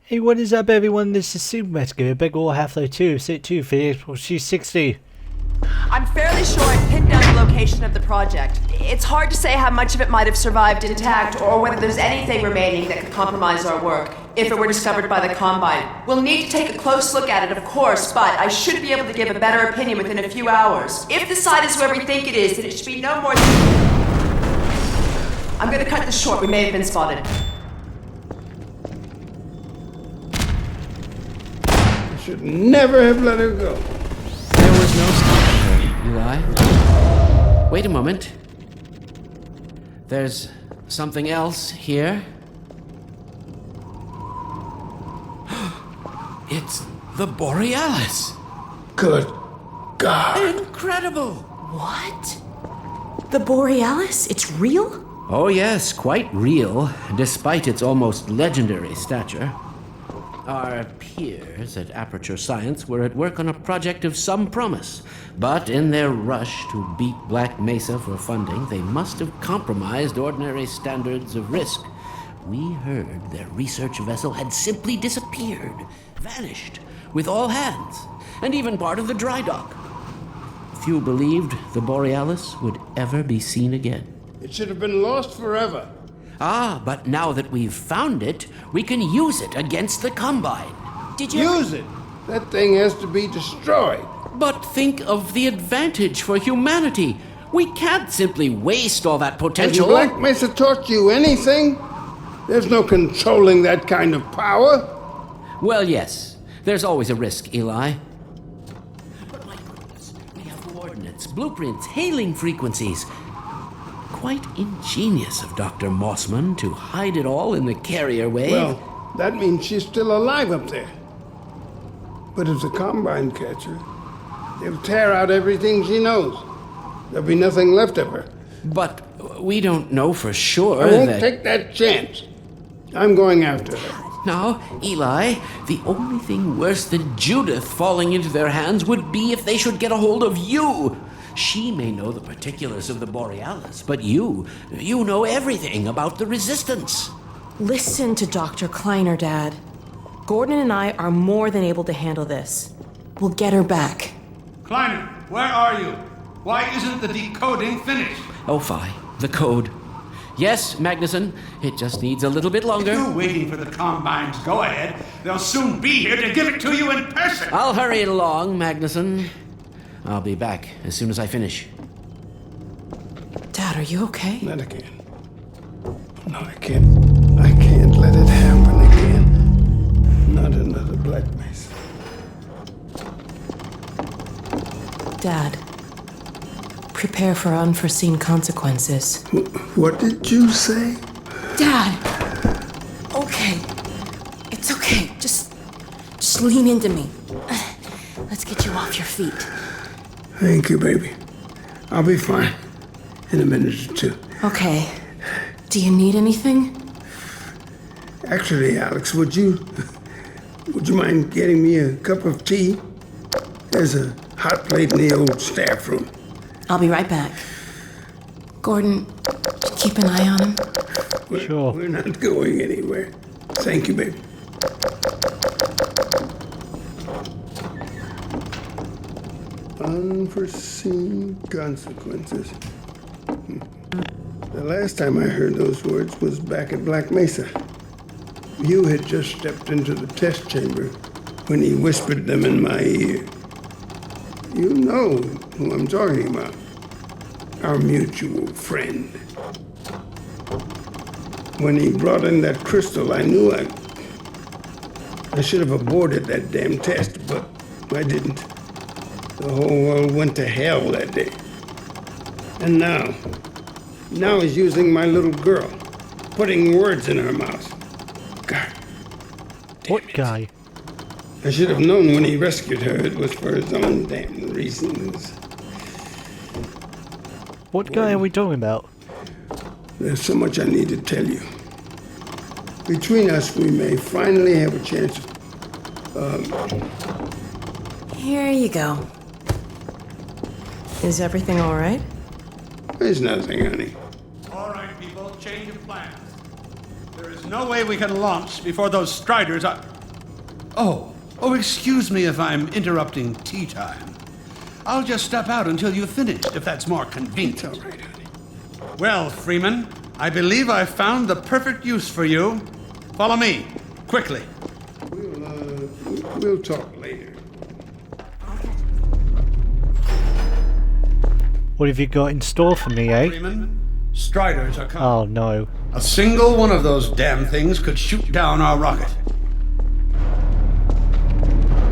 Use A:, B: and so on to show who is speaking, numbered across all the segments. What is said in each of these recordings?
A: Hey, what is up, everyone? This is Super Mexico, Big War Half-Life 2, Sit 2 for April. She's 60.
B: I'm fairly sure I pinned down the location of the project. It's hard to say how much of it might have survived intact or whether there's anything remaining that could compromise our work if it were discovered by the Combine. We'll need to take a close look at it, of course, but I should be able to give a better opinion within a few hours. If the site is where we think it is, then it should be no more than... I'm gonna cut this short. We may have been spotted.
C: Should never have let her go.
D: There was no stopping her, Eli. Wait a moment. There's something else here. It's the Borealis.
C: Good God.
D: Incredible.
B: What? The Borealis? It's real?
D: Oh yes, quite real, despite its almost legendary stature. Our peers at Aperture Science were at work on a project of some promise, but in their rush to beat Black Mesa for funding, they must have compromised ordinary standards of risk. We heard their research vessel had simply disappeared, vanished, with all hands, and even part of the dry dock. Few believed the Borealis would ever be seen again.
C: It should have been lost forever.
D: Ah, but now that we've found it, we can use it against the Combine.
B: Did you...
C: Use it. That thing has to be destroyed.
D: But think of the advantage for humanity. We can't simply waste all that
C: Has
D: potential.
C: Black Mesa taught you anything? There's no controlling that kind of power.
D: Well, yes. There's always a risk, Eli. But my goodness, we have coordinates, blueprints, hailing frequencies. Quite ingenious of Dr. Mossman to hide it all in the carrier wave.
C: Well, that means she's still alive up there. But if the Combine catch her, they'll tear out everything she knows. There'll be nothing left of her.
D: But we don't know for sure
C: I won't
D: that...
C: take that chance. I'm going after her.
D: Now, Eli, the only thing worse than Judith falling into their hands would be if they should get a hold of you. She may know the particulars of the Borealis, but you know everything about the Resistance.
E: Listen to Dr. Kleiner, Dad. Gordon and I are more than able to handle this. We'll get her back.
F: Kleiner, where are you? Why isn't the decoding finished?
D: Oh, fine. The code. Yes, Magnusson. It just needs a little bit longer.
F: You're waiting for the Combine's go-ahead. They'll soon be here to give it to you in person.
D: I'll hurry it along, Magnusson. I'll be back as soon as I finish.
E: Dad, are you okay?
C: Not again. No, I can't let it happen again. Not another Black Mesa.
E: Dad, prepare for unforeseen consequences.
C: What did you say?
E: Dad! Okay. It's okay. Just lean into me. Let's get you off your feet.
C: Thank you, baby. I'll be fine in a minute or two.
E: Okay. Do you need anything?
C: Actually, Alex, would you mind getting me a cup of tea? There's a hot plate in the old staff room.
E: I'll be right back. Gordon, keep an eye on him.
A: Sure.
C: We're not going anywhere. Thank you, baby. Unforeseen consequences. The last time I heard those words was back at Black Mesa. You had just stepped into the test chamber when he whispered them in my ear. You know who I'm talking about. Our mutual friend. When he brought in that crystal, I knew I should have aborted that damn test, but I didn't. The whole world went to hell that day. And now he's using my little girl, putting words in her mouth. God.
A: What guy?
C: I should have known when he rescued her it was for his own damn reasons.
A: What guy are we talking about?
C: There's so much I need to tell you. Between us, we may finally have a chance
E: Here you go. Is everything all right?
C: There's nothing, honey.
F: All right, people, change of plans. There is no way we can launch before those Striders are... Oh, excuse me if I'm interrupting tea time. I'll just step out until you've finished, if that's more convenient.
C: All right, honey.
F: Well, Freeman, I believe I've found the perfect use for you. Follow me, quickly.
C: We'll talk later.
A: What have you got in store for me, eh?
F: Freeman, Striders are coming.
A: Oh no.
F: A single one of those damn things could shoot down our rocket.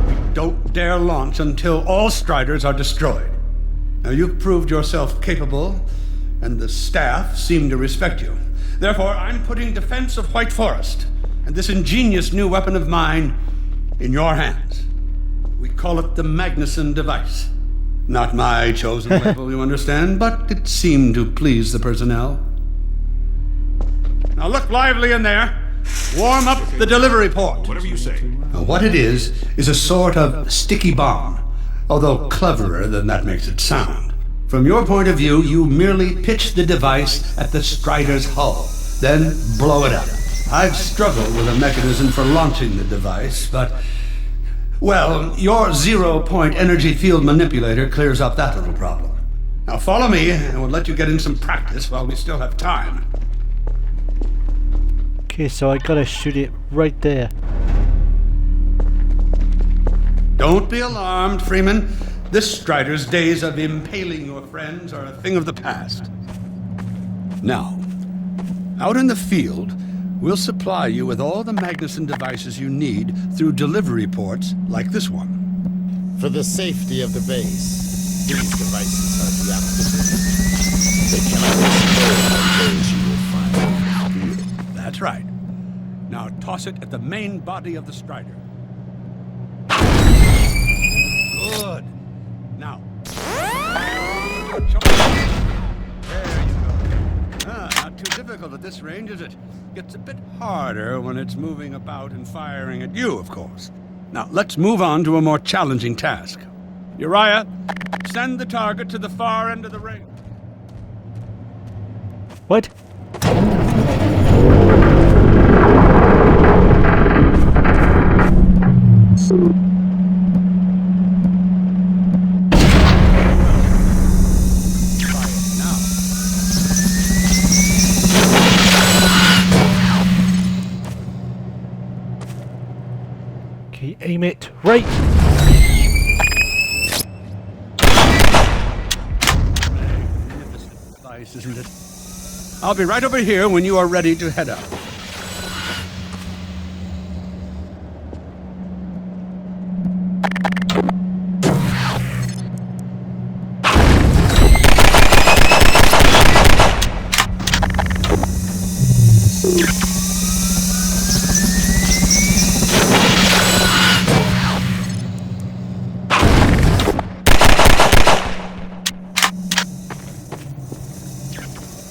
F: We don't dare launch until all Striders are destroyed. Now, you've proved yourself capable, and the staff seem to respect you. Therefore, I'm putting defense of White Forest and this ingenious new weapon of mine in your hands. We call it the Magnusson device. Not my chosen label, you understand, but it seemed to please the personnel. Now look lively in there. Warm up the delivery port.
G: Whatever you say.
F: Now, what it is a sort of sticky bomb, although cleverer than that makes it sound. From your point of view, you merely pitch the device at the Strider's hull, then blow it up. I've struggled with a mechanism for launching the device, but, well, your zero-point energy field manipulator clears up that little problem. Now follow me, and we'll let you get in some practice while we still have time.
A: Okay, so I gotta shoot it right there.
F: Don't be alarmed, Freeman. This Strider's days of impaling your friends are a thing of the past. Now, out in the field, we'll supply you with all the Magnusson devices you need through delivery ports like this one.
G: For the safety of the base, these devices are deactivated. They cannot explode on those you will find.
F: That's right. Now toss it at the main body of the Strider. Good. Now. There you go. Not too difficult at this range, is it? Gets a bit harder when it's moving about and firing at you, of course. Now, let's move on to a more challenging task. Uriah, send the target to the far end of the ring.
A: What? Okay, aim it right.
F: Magnificent device, isn't it? I'll be right over here when you are ready to head out.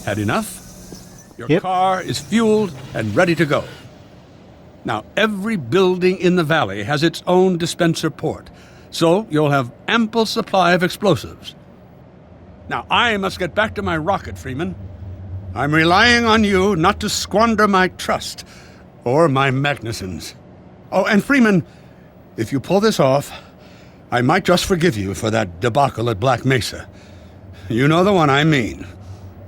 F: Had enough? Your
A: Yep.
F: car is fueled and ready to go. Now, every building in the valley has its own dispenser port, so you'll have ample supply of explosives. Now, I must get back to my rocket, Freeman. I'm relying on you not to squander my trust, or my Magnusson's. Oh, and Freeman, if you pull this off, I might just forgive you for that debacle at Black Mesa. You know the one I mean,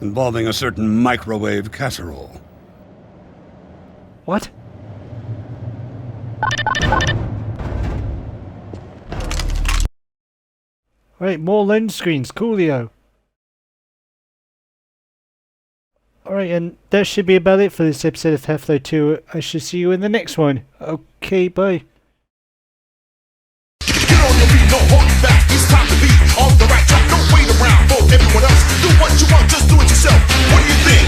F: involving a certain microwave casserole.
A: What? Alright, more lens screens, coolio. Alright, and that should be about it for this episode of Half-Life 2. I shall see you in the next one. Okay, bye.
H: Get on your feet, don't hold you back. It's time to be on the right track. Don't wait around for everyone else. Do what you want, just do it yourself. What do you think?